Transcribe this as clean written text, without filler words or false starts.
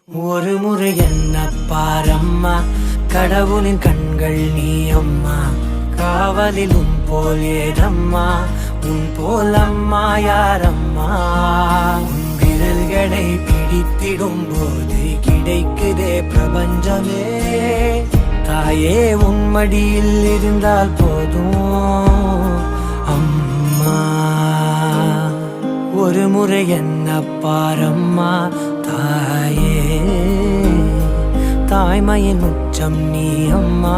ஒரு முறை என்ன பாரம்மா, கடவுளின் கண்கள் நீ அம்மா. காவலில் உன் போல் ஏதம்மா, உன் போல் அம்மா யாரம்மா. உன் விரல்களை பிடித்திடும் போது கிடைக்குதே பிரபஞ்சமே. தாயே உன் மடியில் இருந்தால் போதும் அம்மா. ஒரு முறை என்ன பாரம்மா தாயே, தாய்மையின் உச்சம் நீ அம்மா.